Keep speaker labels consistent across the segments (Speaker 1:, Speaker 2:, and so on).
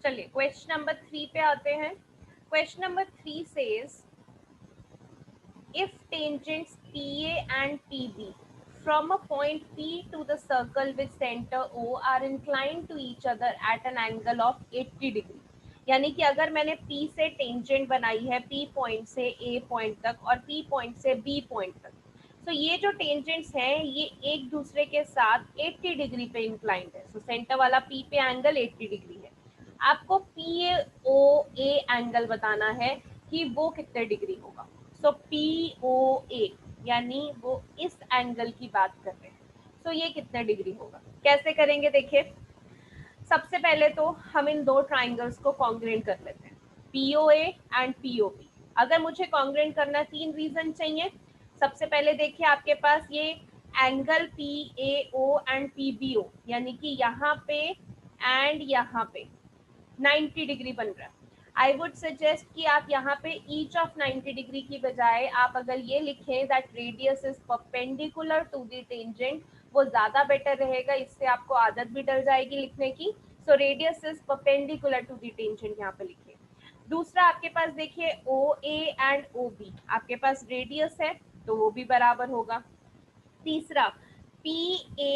Speaker 1: चलिए question number 3 पे आते हैं। Question number 3 says if tangents PA and PB from a point P to the circle with center O are inclined to each other at an angle of 80 degree, यानी कि अगर मैंने P से tangent बनाई है P पॉइंट से A point तक और P पॉइंट से B पॉइंट तक, तो ये जो टेंजेंट्स हैं ये एक दूसरे के साथ 80 डिग्री पे इंक्लाइंड है। सो सेंटर वाला P पे एंगल 80 डिग्री है। आपको POA एंगल बताना है कि वो कितने डिग्री होगा। सो POA यानी वो इस एंगल की बात कर रहे हैं। सो ये कितने डिग्री होगा, कैसे करेंगे देखिए। सबसे पहले तो हम इन दो ट्राइंगल्स को कॉन्ग्रुएंट कर लेते हैं, POA एंड POB। अगर मुझे कॉन्ग्रुएंट करना 3 रीजन चाहिए। सबसे पहले देखिए आपके पास ये एंगल PAO एंड PBO यानी कि यहाँ पे एंड यहाँ पे 90 डिग्री बन रहा है। आई वुड सजेस्ट कि आप यहाँ पे ईच ऑफ 90 डिग्री की बजाय आप अगर ये लिखें that radius is perpendicular to the tangent, वो ज्यादा बेटर रहेगा। इससे आपको आदत भी डल जाएगी लिखने की। So radius is perpendicular to the tangent यहाँ पे लिखिए। दूसरा आपके पास देखिए OA एंड OB, आपके पास रेडियस है तो वो भी बराबर होगा। तीसरा PA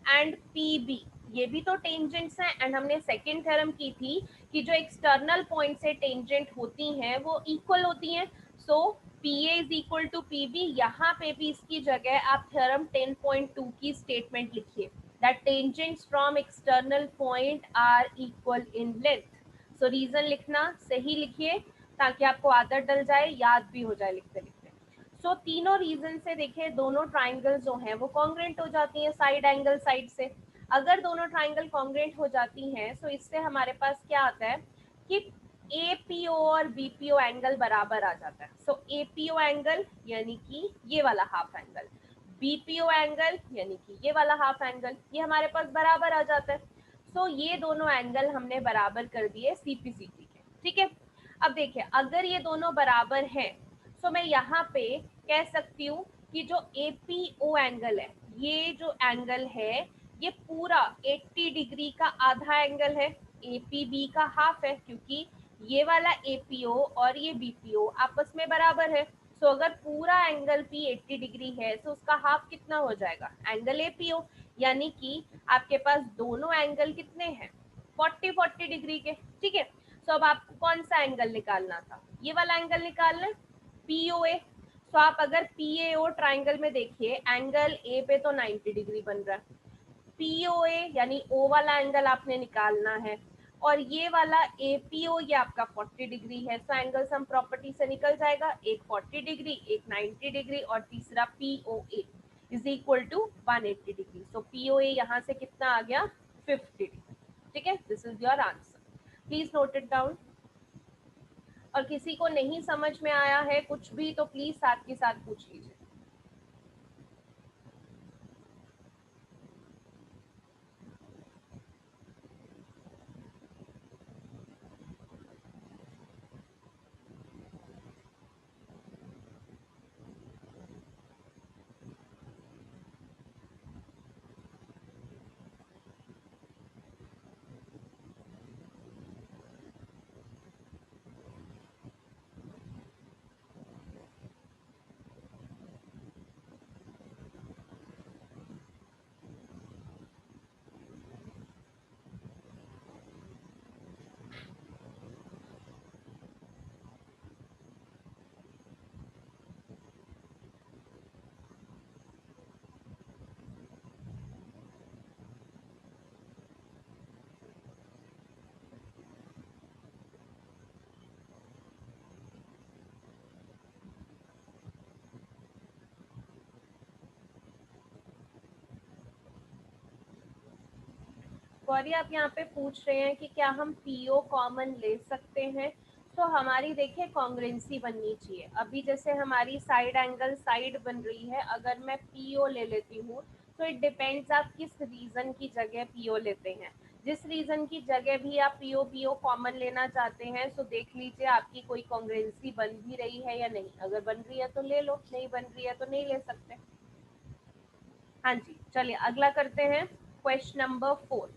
Speaker 1: एंड PB, ये भी तो टेंजेंट्स हैं एंड हमने सेकेंड थ्योरम की थी कि जो एक्सटर्नल पॉइंट से टेंजेंट होती हैं वो इक्वल होती हैं। So PA is equal to PB। यहाँ पे भी इसकी जगह आप थ्योरम 10.2 की स्टेटमेंट लिखिए that tangents from external point are equal in length. So reason लिखना सही लिखिए ताकि आपको आदत डल जाए, याद भी हो जाए लिखते लिखते। सो तीनों रीजन से देखिए दोनों ट्राइंगल जो हैं वो कॉन्ग्रुएंट हो जाती हैं साइड एंगल साइड से। अगर दोनों ट्राइंगल कॉन्ग्रुएंट हो जाती हैं तो इससे हमारे पास क्या आता है कि APO और BPO एंगल बराबर आ जाता है। सो APO एंगल यानी कि ये वाला हाफ एंगल, BPO एंगल यानी कि ये वाला हाफ एंगल, ये हमारे पास बराबर आ जाता है। सो ये दोनों एंगल हमने बराबर कर दिए CPCT के, ठीक है। अब देखिए अगर ये दोनों बराबर हैं तो मैं यहाँ पे कह सकती हूँ कि जो APO एंगल है, ये जो एंगल है ये पूरा 80 डिग्री का आधा एंगल है, APB का हाफ है, क्योंकि ये वाला APO और ये BPO आपस में बराबर है। सो अगर पूरा एंगल P 80 डिग्री है तो उसका हाफ कितना हो जाएगा, एंगल APO। यानी कि आपके पास दोनों एंगल कितने हैं, 40 डिग्री के, ठीक है। सो अब आपको कौन सा एंगल निकालना था, ये वाला एंगल निकालना है, POA। तो आप अगर PAO ट्राइंगल में देखिए एंगल A पे तो 90 डिग्री बन रहा है, POA यानी O वाला एंगल आपने निकालना है, और ये वाला APO ये आपका 40 डिग्री है। तो एंगल सम प्रॉपर्टी से निकल जाएगा, एक 40 डिग्री एक 90 डिग्री और तीसरा POA is equal to 180 degree. So POA यहाँ से कितना आ गया, 50 डिग्री, ठीक है। This is your answer, please note it down. और किसी को नहीं समझ में आया है कुछ भी तो प्लीज साथ के साथ पूछ लीजिए। गौरी आप यहाँ पे पूछ रहे हैं कि क्या हम PO कॉमन ले सकते हैं। तो हमारी देखिए कॉन्ग्रुएंसी बननी चाहिए। अभी जैसे हमारी साइड एंगल साइड बन रही है, अगर मैं PO ले लेती हूँ तो इट डिपेंड्स आप किस रीजन की जगह PO लेते हैं। जिस रीजन की जगह भी आप PO कॉमन लेना चाहते हैं तो देख लीजिए आपकी कोई कॉन्ग्रुएंसी बन भी रही है या नहीं। अगर बन रही है तो ले लो, नहीं बन रही है तो नहीं ले सकते। हाँ जी, चलिए अगला करते हैं question number 4।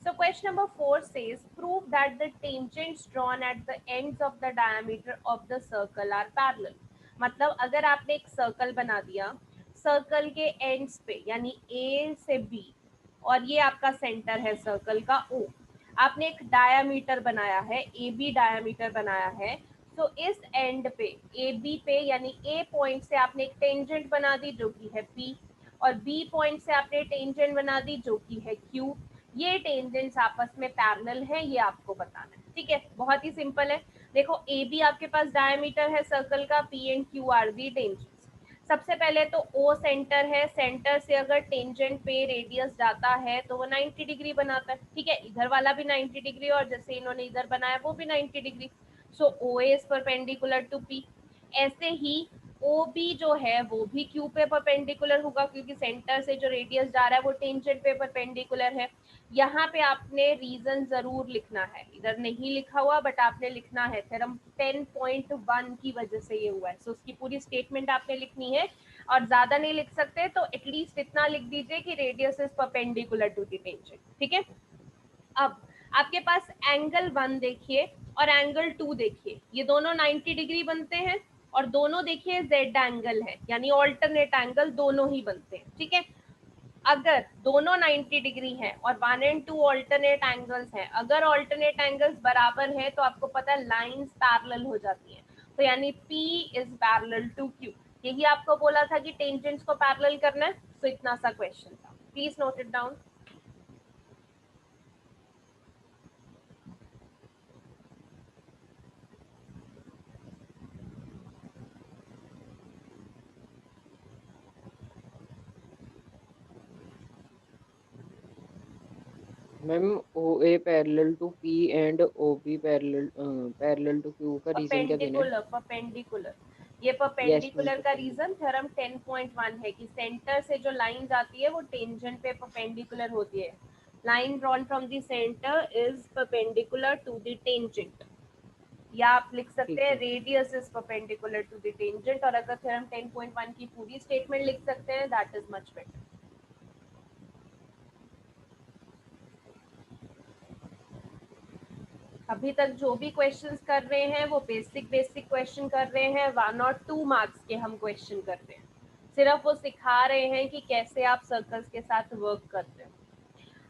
Speaker 1: So question number 4 says prove that the tangents drawn at the ends of the diameter of the circle are parallel. मतलब अगर आपने एक सर्कल बना दिया, सर्कल के एंड्स पे यानी ए से बी, और ये आपका सेंटर है सर्कल का ओ, आपने एक डायामीटर बनाया है, ए बी डायामीटर बनाया है, तो इस एंड पे ए बी पे यानी ए पॉइंट से आपने एक टेंजेंट बना दी जो कि है पी, और बी पॉइंट से आपने टेंजेंट बना दी जो कि है क्यू। ये टेंजेंट्स आपस में पैरेलल है, ये आपको बताना है। ठीक है, बहुत ही सिंपल है। देखो ए बी आपके पास डायमीटर है सर्कल का, P and Q are the tangents. सबसे पहले तो ओ सेंटर है, सेंटर से अगर टेंजेंट पे रेडियस जाता है तो वो 90 डिग्री बनाता है। ठीक है, इधर वाला भी 90 डिग्री और जैसे इन्होंने इधर बनाया वो भी 90 degree. So O A is perpendicular to P. ऐसे ही ओ बी जो है वो भी क्यू पे परपेंडिकुलर होगा, क्योंकि सेंटर से जो रेडियस जा रहा है वो टेंजेंट पे परपेंडिकुलर है। यहाँ पे आपने रीजन जरूर लिखना है, इधर नहीं लिखा हुआ बट आपने लिखना है, थ्योरम 10.1 की वजह से ये हुआ है। सो उसकी पूरी स्टेटमेंट आपने लिखनी है, और ज्यादा नहीं लिख सकते तो एटलीस्ट इतना लिख दीजिए कि radius is perpendicular to the tangent. ठीक है, अब आपके पास एंगल 1 देखिए और एंगल 2 देखिए, ये दोनों 90 डिग्री बनते हैं, और दोनों देखिए जेड एंगल है, यानी ऑल्टरनेट एंगल दोनों ही बनते हैं। ठीक है, अगर दोनों 90 डिग्री हैं और 1 एंड 2 ऑल्टरनेट एंगल्स हैं, अगर ऑल्टरनेट एंगल्स बराबर है तो आपको पता है लाइंस पैरेलल हो जाती हैं, तो यानी P is parallel to Q। यही आपको बोला था कि टेंजेंट्स को पैरेलल करना है, तो इतना सा क्वेश्चन था, please note it down.
Speaker 2: Ma'am O A parallel to P and O B parallel parallel to Q का रीजन क्या देना है?
Speaker 1: परपेंडिकुलर, परपेंडिकुलर, ये
Speaker 2: यस मैम,
Speaker 1: परपेंडिकुलर का
Speaker 2: परपेंडिकुलर।
Speaker 1: रीजन थ्योरम 10.1 है कि सेंटर से जो लाइन जाती है वो टेंजेंट पे परपेंडिकुलर होती है। Line drawn from the centre is perpendicular to the tangent, या आप लिख
Speaker 2: ठीक
Speaker 1: सकते हैं
Speaker 2: है।
Speaker 1: Radius is perpendicular to the tangent, और अगर थ्योरम 10.1 की पूरी स्टेटमेंट लिख सकते हैं दैट इज मच बेटर। अभी तक जो भी क्वेश्चंस कर रहे हैं वो बेसिक बेसिक क्वेश्चन कर रहे हैं, 1 और 2 मार्क्स के हम क्वेश्चन कर रहे हैं, सिर्फ वो सिखा रहे हैं कि कैसे आप सर्कल्स के साथ वर्क करते हैं।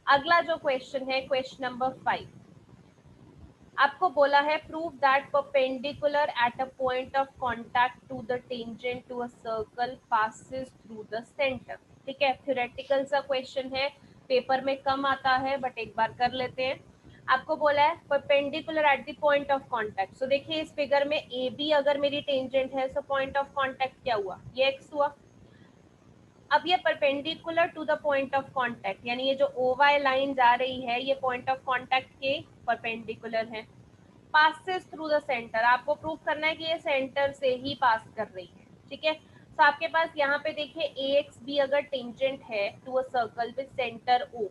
Speaker 1: अगला जो क्वेश्चन है क्वेश्चन नंबर 5, आपको बोला है prove that perpendicular at a point of contact to the tangent to a circle passes through the centre. ठीक है, थ्योरेटिकल सा क्वेश्चन है, पेपर में कम आता है बट एक बार कर लेते हैं। आपको बोला है perpendicular at the point of contact. So देखिए इस फिगर में ए बी अगर मेरी टेंजेंट है, सो पॉइंट ऑफ कांटेक्ट क्या हुआ, ये एक्स हुआ। अब ये perpendicular to the point of contact, यानी ये जो ओ वाई लाइन जा रही है ये पॉइंट ऑफ कांटेक्ट के परपेंडिकुलर है। पासेस थ्रू द सेंटर, आपको प्रूव करना है कि ये सेंटर से ही पास कर रही है। ठीक है, तो आपके पास यहाँ पे देखिए ए एक्स बी अगर टेंजेंट है to a circle with centre O,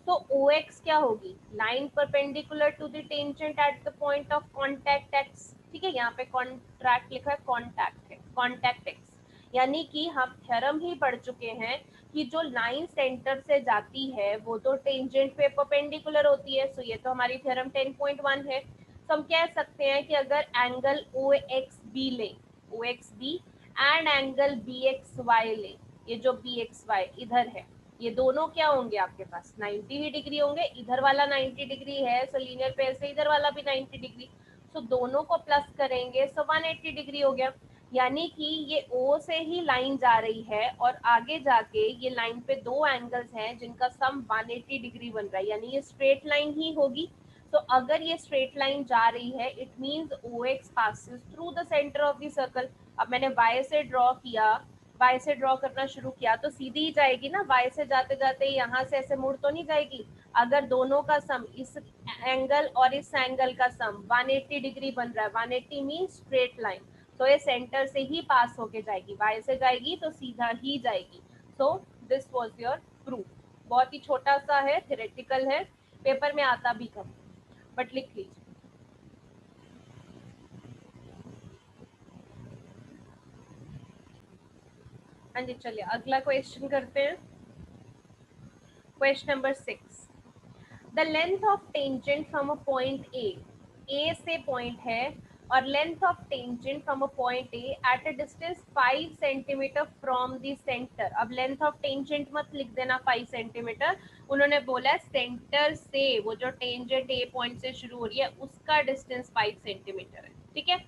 Speaker 1: तो ओ एक्स क्या होगी, line perpendicular to the tangent at the point of contact X. ठीक है, यहाँ पे कॉन्ट्रैक्ट लिखा है, कॉन्टैक्ट है, कॉन्टैक्ट एक्स, यानी कि हम थ्योरम ही पढ़ चुके हैं कि जो लाइन सेंटर से जाती है वो तो टेंजेंट पे परपेंडिकुलर होती है। सो ये तो हमारी थ्योरम 10.1 है। तो हम कह सकते हैं कि अगर एंगल ओ एक्स बी ले, O X B and angle B X Y ले, ये जो बी एक्स वाई इधर है, ये दोनों क्या होंगे आपके पास 90 ही डिग्री होंगे, इधर वाला 90 डिग्री है, सो लीनियर पेयर से इधर वाला भी 90 डिग्री, सो दोनों को प्लस करेंगे सो 180 डिग्री हो गया। यानी कि ये ओ से ही लाइन जा रही है और आगे जाके ये लाइन पे दो एंगल्स हैं जिनका सम 180 डिग्री बन रहा है, यानी ये स्ट्रेट लाइन ही होगी। तो अगर ये स्ट्रेट लाइन जा रही है it means O X passes through the centre of the circle. अब मैंने वाई से ड्रॉ किया, वाई से ड्रॉ करना शुरू किया तो सीधी ही जाएगी ना, वाई से जाते जाते यहाँ से ऐसे मुड़ तो नहीं जाएगी। अगर दोनों का सम, इस एंगल और इस एंगल का सम 180 डिग्री बन रहा है, 180 मीन्स स्ट्रेट लाइन, तो ये सेंटर से ही पास होके जाएगी, वाई से जाएगी तो सीधा ही जाएगी। So this was your proof. बहुत ही छोटा सा है, थ्योरेटिकल है, पेपर में आता भी कम, बट लिख लीजिए। हाँ जी, चलिए अगला क्वेश्चन करते हैं, question number 6। The length of tangent from a point A से पॉइंट है, और length of tangent from a point A at a distance 5 centimetre from the centre. अब लेंथ ऑफ टेंजेंट मत लिख देना 5 सेंटीमीटर, उन्होंने बोला सेंटर से, वो जो टेंजेंट ए पॉइंट से शुरू हो रही है उसका डिस्टेंस 5 सेंटीमीटर है, ठीक है।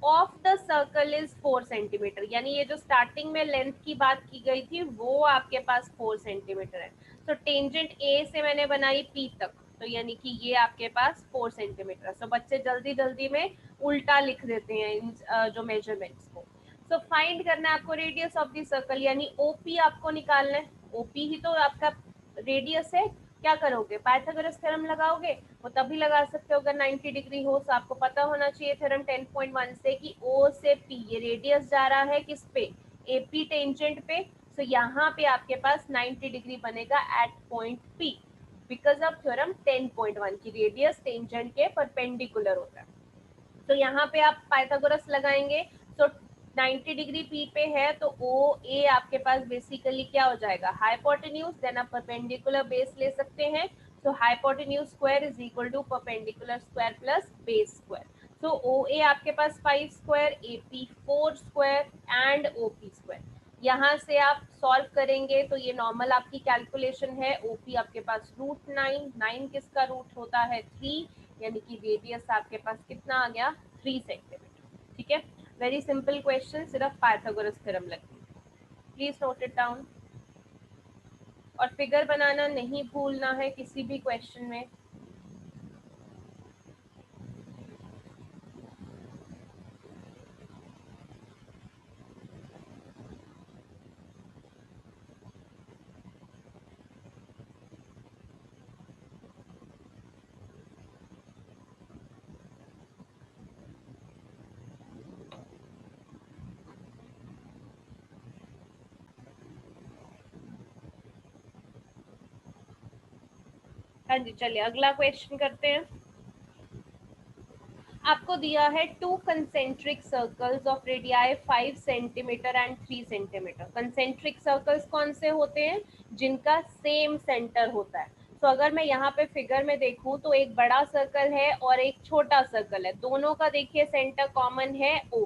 Speaker 1: Of the circle is 4 centimetre, यानी ये जो स्टार्टिंग में लेंथ की बात की गई थी वो आपके पास 4 सेंटीमीटर है। तो टेंजेंट ए से मैंने बनाई पी तक, तो यानी कि ये आपके पास 4 सेंटीमीटर है। सो बच्चे जल्दी जल्दी में उल्टा लिख देते हैं इन जो मेजरमेंट्स को। सो फाइंड करना है आपको रेडियस ऑफ द सर्कल, यानी ओपी आपको निकालना है। ओपी ही तो आपका रेडियस है। क्या करोगे, पाइथागोरस थ्योरम लगाओगे, वो तभी लगा सकते हो अगर 90 डिग्री हो। तो आपको पता होना चाहिए थ्योरम 10.1 से कि ओ से पी ये रेडियस जा रहा है किस पे, एपी टेंजेंट पे। तो यहाँ पे आपके पास 90 डिग्री बनेगा at point P, because of theorem 10.1 की रेडियस टेंजेंट के परपेंडिकुलर होता है। तो यहाँ पे आप पाइथागोरस लगाएंगे, तो 90 डिग्री पी पे है, तो ओ ए आपके पास बेसिकली क्या हो जाएगा, हाइपोटेन्यूज, देन आप परपेंडिकुलर बेस ले सकते हैं। So hypotenuse square is equal to perpendicular square plus base square. So O A आपके पास 5 square, A P 4 square and O P square. यहाँ से आप सॉल्व करेंगे तो ये नॉर्मल आपकी कैलकुलेशन है। ओपी आपके पास √9, 9 किसका रूट होता है 3, यानी कि रेडियस आपके पास कितना आ गया 3 सेंटीमीटर, ठीक है। वेरी सिंपल क्वेश्चन, सिर्फ पाइथागोरस थ्योरम लगती है। प्लीज नोट इट डाउन, और फिगर बनाना नहीं भूलना है किसी भी क्वेश्चन में। हाँ जी, चलिए अगला क्वेश्चन करते हैं। आपको दिया है 2 concentric circles of radii 5 centimetre and 3 centimetre. Concentric circles कौन से होते हैं, जिनका सेम सेंटर होता है। तो अगर मैं यहाँ पे फिगर में देखूं तो एक बड़ा सर्कल है और एक छोटा सर्कल है, दोनों का देखिए सेंटर कॉमन है O।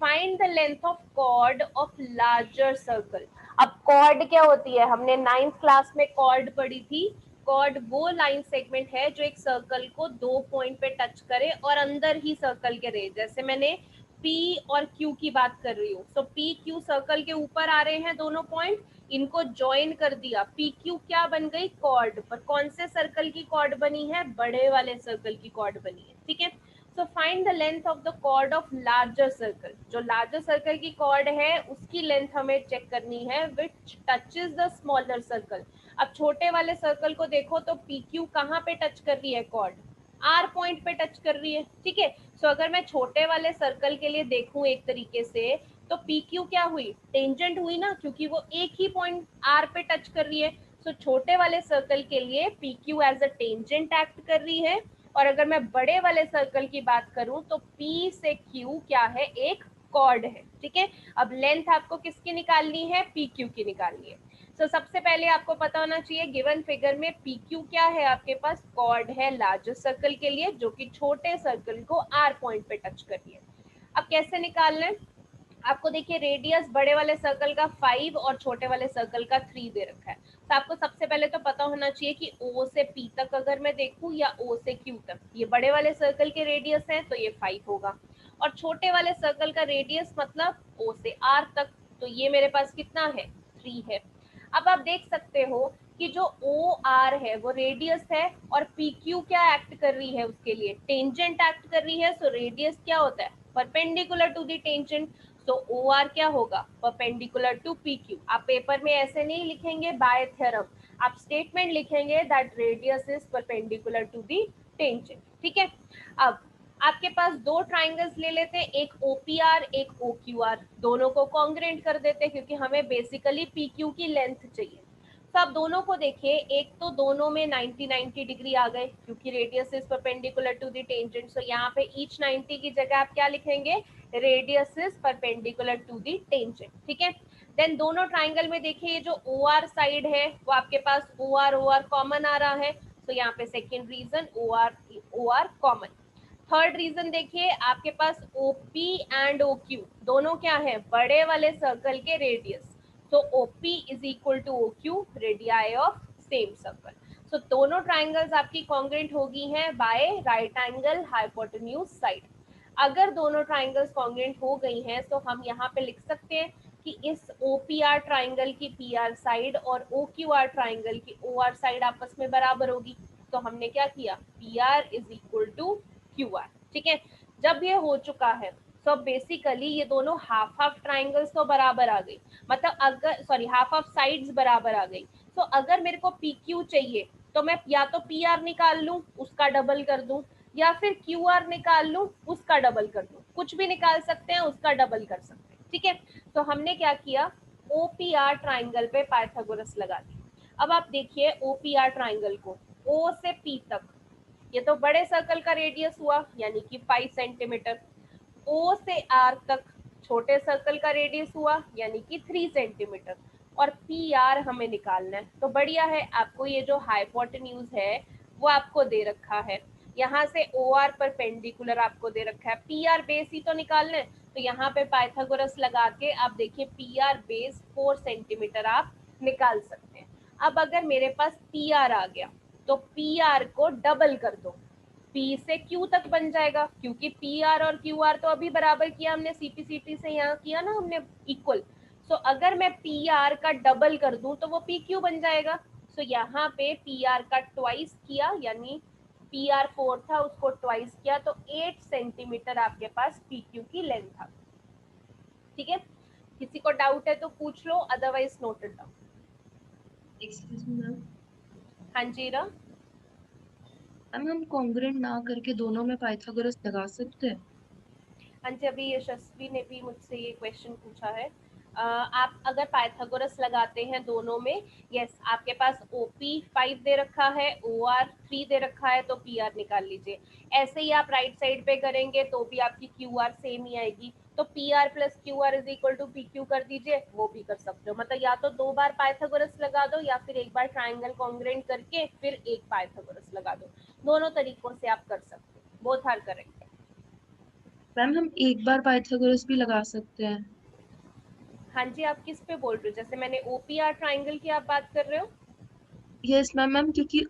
Speaker 1: Find the length of chord of larger circle. अब कॉर्ड क्या होती है, हमने 9th क्लास में कॉर्ड पढ़ी थी। कॉर्ड वो लाइन सेगमेंट है जो एक सर्कल को 2 पॉइंट पे टच करे और अंदर ही सर्कल के रहे। जैसे मैंने P और Q की बात कर रही हूँ, तो P Q सर्कल के ऊपर आ रहे हैं दोनों पॉइंट, इनको ज्वाइन कर दिया, P Q क्या बन गई कॉर्ड। पर कौन से सर्कल की कॉर्ड बनी है, बड़े वाले सर्कल की कॉर्ड बनी है, ठीक है। So find the length of the chord of larger circle. जो लार्जर सर्कल की कॉर्ड है उसकी लेंथ हमें चेक करनी है, which touches the smaller circle. अब छोटे वाले सर्कल को देखो तो पी क्यू कहाँ पे टच कर रही है कॉर्ड, आर पॉइंट पे टच कर रही है, ठीक है। सो अगर मैं छोटे वाले सर्कल के लिए देखूं एक तरीके से, तो पी क्यू क्या हुई, टेंजेंट हुई ना, क्योंकि वो एक ही पॉइंट आर पे टच कर रही है। सो छोटे वाले सर्कल के लिए P Q as a tangent act कर रही है। और अगर मैं बड़े वाले सर्कल की बात करूं तो P से Q क्या है, एक कॉर्ड है, ठीक है। अब लेंथ आपको किसकी निकालनी है, PQ की निकालनी है। तो सबसे पहले आपको पता होना चाहिए गिवन फिगर में PQ क्या है, आपके पास कॉर्ड है लार्जर सर्कल के लिए, जो कि छोटे सर्कल को R पॉइंट पे टच कर रही है। अब कैसे निकालना है, आपको देखिए रेडियस बड़े वाले सर्कल का 5 और छोटे वाले सर्कल का 3 दे रखा है। तो आपको सबसे पहले तो पता होना चाहिए कि O से P तक अगर मैं देखूं या O से Q तक, ये बड़े वाले सर्कल के रेडियस है तो ये 5 होगा, और छोटे वाले सर्कल का रेडियस मतलब O से R तक, तो ये मेरे पास कितना है 3 है। अब आप देख सकते हो कि जो ओ आर है वो रेडियस है, और पी क्यू क्या एक्ट कर रही है उसके लिए, टेंजेंट एक्ट कर रही है। सो रेडियस क्या होता है, perpendicular to the tangent. So O R क्या होगा, परपेंडिकुलर टू पी क्यू। आप पेपर में ऐसे नहीं लिखेंगे बाय थ्योरम, आप स्टेटमेंट लिखेंगे that radius is perpendicular to the tangent, ठीक है। अब आपके पास दो ट्राइंगल्स ले लेते हैं, एक OPR एक OQR, दोनों को कॉन्ग्रेंट कर देते हैं क्योंकि हमें बेसिकली PQ की लेंथ चाहिए। तो आप दोनों को देखिए, एक तो दोनों में 90 डिग्री आ गए क्योंकि radius is perpendicular to the tangent. So यहाँ पे ईच 90 की जगह आप क्या लिखेंगे, radius is perpendicular to the tangent, ठीक है। देन दोनों ट्राइंगल में देखिए ये जो OR साइड है वो आपके पास OR OR कॉमन आ रहा है। सो यहाँ पे second reason O R common. Third reason देखिए, आपके पास OP एंड OQ दोनों क्या है, बड़े वाले सर्कल के radius. So OP is equal to OQ, radii of same circle. So दोनों ट्राइंगल्स आपकी कॉन्ग्रुएंट होगी हैं by right angle hypotenuse side. अगर दोनों ट्राइंगल्स कॉन्ग्रुएंट हो गई हैं तो हम यहाँ पे लिख सकते हैं कि इस OPR ट्राइंगल की PR साइड और OQR ट्राइंगल की OR साइड आपस में बराबर होगी। तो हमने क्या किया, PR is equal to QR। ठीक है, जब ये हो चुका है तो बेसिकली ये दोनों हाफ हाफ ट्राइंगल्स तो बराबर आ गई, मतलब अगर सॉरी हाफ हाफ साइड्स बराबर आ गई। तो अगर मेरे को PQ चाहिए तो मैं या तो PR निकाल लूं उसका डबल कर दूं, या फिर QR निकाल लूं उसका डबल कर दूं, कुछ भी निकाल सकते हैं उसका डबल कर सकते हैं। ठीक है, तो हमने क्या किया, OPR ट्राइंगल पे पाइथागोरस लगा दी। अब आप देखिए OPR ट्राइंगल को O से P तक, ये तो बड़े सर्कल का रेडियस हुआ यानी कि 5 सेंटीमीटर। O से R तक छोटे सर्कल का रेडियस हुआ यानी कि 3 सेंटीमीटर। और PR हमें निकालना है, तो बढ़िया है, आपको ये जो हाइपोटेन्यूज है वो आपको दे रखा है। यहाँ से OR परपेंडिकुलर आपको दे रखा है, PR बेस ही तो निकालना है। तो यहाँ पे पाइथागोरस लगा के आप देखिए PR बेस 4 सेंटीमीटर आप निकाल सकते हैं। अब अगर मेरे पास PR आ गया तो PR को डबल कर दो, P से Q तक बन जाएगा, क्योंकि PR और QR तो अभी बराबर किया हमने, CPCT से यहाँ किया ना हमने इक्वल। सो अगर मैं PR का डबल कर दूं तो वो PQ बन जाएगा। सो यहाँ पे PR का ट्वाइस किया, यानी PR 4 था उसको ट्वाइस किया, तो 8 सेंटीमीटर आपके पास PQ की लेंथ था। ठीक है, किसी को डाउट है तो पूछ लो, otherwise note it down.
Speaker 3: Excuse me ma'am,
Speaker 1: हाँ जी रा,
Speaker 3: हम कॉन्ग्रुएंट ना करके दोनों में पाइथागोरस लगा सकते हैं?
Speaker 1: हाँ जी, अभी यशस्वी ने भी मुझसे ये क्वेश्चन पूछा है। आप अगर पाइथागोरस लगाते हैं दोनों में, यस, आपके पास OP 5 दे रखा है, OR 3 दे रखा है, तो PR निकाल लीजिए। ऐसे ही आप राइट साइड पे करेंगे तो भी आपकी QR सेम ही आएगी, तो PR plus QR is equal to PQ कर दीजिए, वो भी कर सकते हो। मतलब या तो 2 बार पाइथागोरस लगा दो या फिर एक बार ट्राइंगल कॉन्ग्रुएंट करके फिर एक पाइथागोरस लगा दो, दोनों तरीकों से आप कर सकते हो, बोथ आर करेक्ट।
Speaker 3: मैम हम एक बार पाइथागोरस भी लगा सकते हैं?
Speaker 1: हाँ जी, आप किस पे बोल रहे हो, जैसे मैंने OPR ट्राइंगल की आप बात कर रहे हो?
Speaker 3: यस मैम, मैम क्योंकि